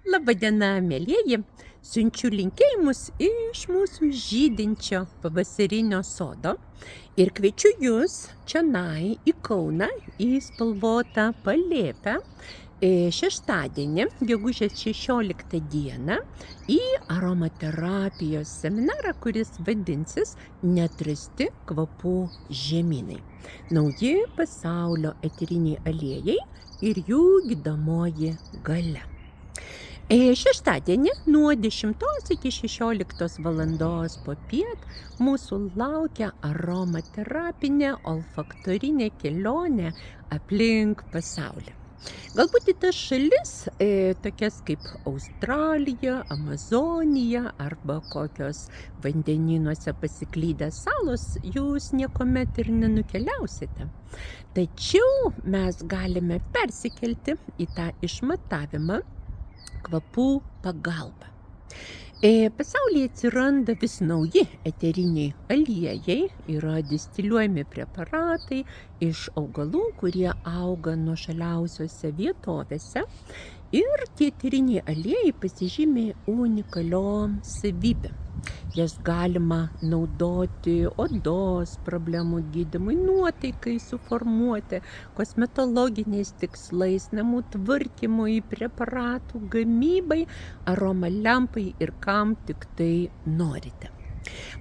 Labadiena, mielieji! Siunčiu linkėjimus iš mūsų žydinčio pavasarinio sodo ir kviečiu jūs čionai į Kauną, į spalvotą Palėpę šeštadienį, gegužės 16 dieną, į aromaterapijos seminarą, kuris vadinsis Neatrasti kvapų žemynai. Nauji pasaulio eteriniai aliejai ir jų gydomoji galia. Šeštadienį nuo 10 iki 16 valandos popiet mūsų laukia aromaterapinė olfaktorinė kelionė aplink pasaulį. Galbūt į tas šalis, tokias kaip Australija, Amazonija arba kokios vandenynuose pasiklydęs salos, jūs niekuomet ir nenukeliausite. Tačiau mes galime persikelti į tą išmatavimą kvapų pagalba. Pasaulyje atsiranda vis nauji eteriniai aliejai, yra distiliuojami preparatai iš augalų, kurie auga nuošaliausiose vietovėse. Ir tie eteriniai aliejai pasižymi unikaliom savybėm. Jas galima naudoti odos problemų gydymui, nuotaikai suformuoti, kosmetologiniais tikslais, namų tvarkymui, preparatų gamybai, aromalempai ir kam tik tai norite.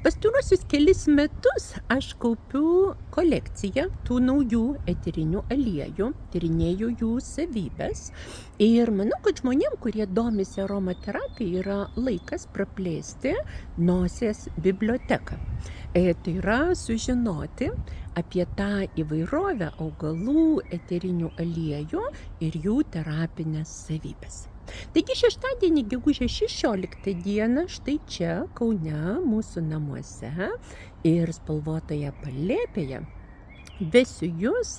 Pastaruosius kelis metus aš kaupiu kolekciją tų naujų eterinių aliejų, tyrinėju jų savybes ir manau, kad žmonėm, kurie domisi aromaterapija, yra laikas praplėsti nosies biblioteką. Tai yra sužinoti apie tą įvairovę augalų eterinių aliejų ir jų terapinės savybės. Taigi šeštadienį, gegužės 16 dieną, štai čia, Kaune, mūsų namuose ir spalvotoje Palėpėje, vesiu jūs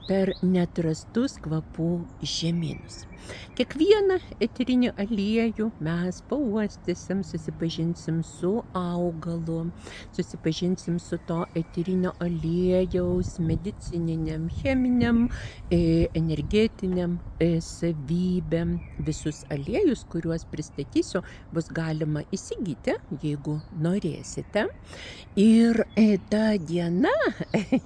per neatrastus kvapų žemynus. Kiekvieną eterinį aliejų mes pauostysim, susipažinsim su augalu, susipažinsim su to eterinio aliejaus medicininiam, cheminiam, energetiniam savybėm. Visus aliejus, kuriuos pristatysiu, bus galima įsigyti, jeigu norėsite. Ir ta diena,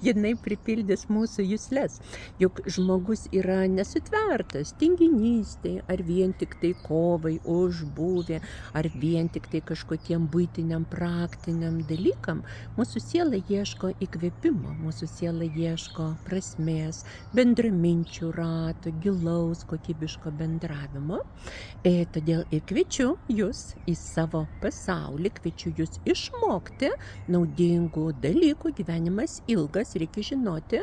jinai pripildys mūsų jusles, juk žmogus yra nesutvertas tinginystei, ar vien tik tai kovai už būvį, ar vien tik tai kažkokiem buitiniam praktiniam dalykam. Mūsų siela ieško įkvėpimo, mūsų siela ieško prasmės, bendraminčių rato, gilaus, kokybiško bendravimo. Todėl ir kviečiu jūs į savo pasaulį, kviečiu jūs išmokti naudingų dalykų. Gyvenimas ilgas, reikia žinoti,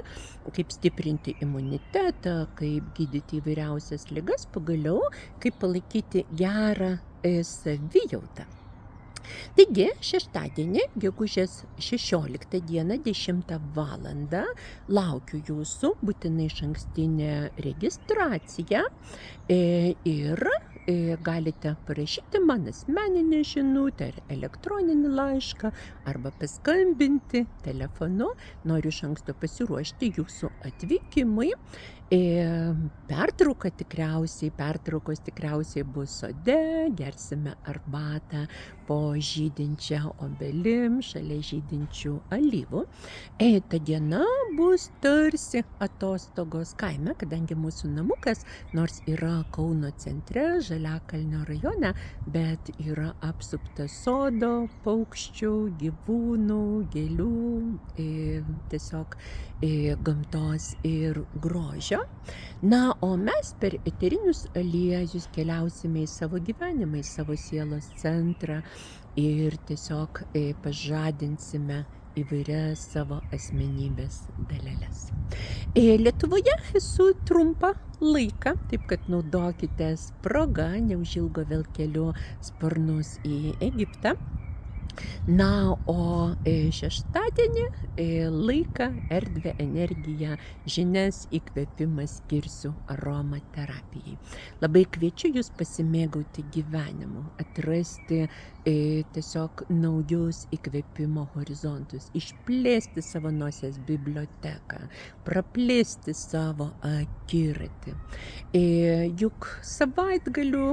kaip stiprinti imunitetą, kaip gydyti įvairiausias ligas, pagaliau, kaip palaikyti gerą savijautą. Taigi, šeštadienį, gegužės 16 dieną, 10 valandą, laukiu jūsų, būtinai išankstinė registracija ir galite parašyti man asmeninę žinutę ar elektroninį laišką arba paskambinti telefonu. Noriu iš anksto pasiruošti jūsų atvykimui. Pertraukos tikriausiai bus sode, gersime arbatą po žydinčią obelim, šalia žydinčių alyvų. Ta diena bus tarsi atostogos kaime, kadangi mūsų namukas, nors yra Kauno centre, Žaliakalnio rajone, bet yra apsuptas sodo, paukščių, gyvūnų, gėlių, tiesiog gamtos ir grožio. Na, o mes per eterinius aliejus keliausime į savo gyvenimą, į savo sielos centrą ir tiesiog pažadinsime įvairias savo asmenybės daleles. Lietuvoje esu trumpą laiką, taip kad naudokitės proga, neužilgo vėl keliu sparnus į Egiptą. Na, o šeštadienį laiką, erdvę, energiją, žinias, įkvėpimą skirsiu aromaterapijai. Labai kviečiu Jūs pasimėgauti gyvenimu, atrasti tiesiog naujus įkvėpimo horizontus, išplėsti savo nosies biblioteką, praplėsti savo akiratį. Juk savaitgalių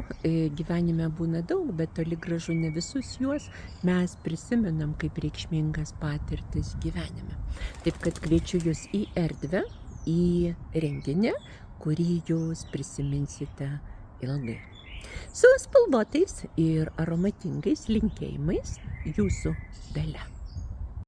gyvenime būna daug, bet toli gražu ne visus juos mes prisimenam kaip reikšmingas patirtis gyvenime. Taip kad kviečiu Jūs į erdvę, į renginį, kurį Jūs prisiminsite ilgai. Su spalvotais ir aromatingais linkėjimais Jūsų Dalia.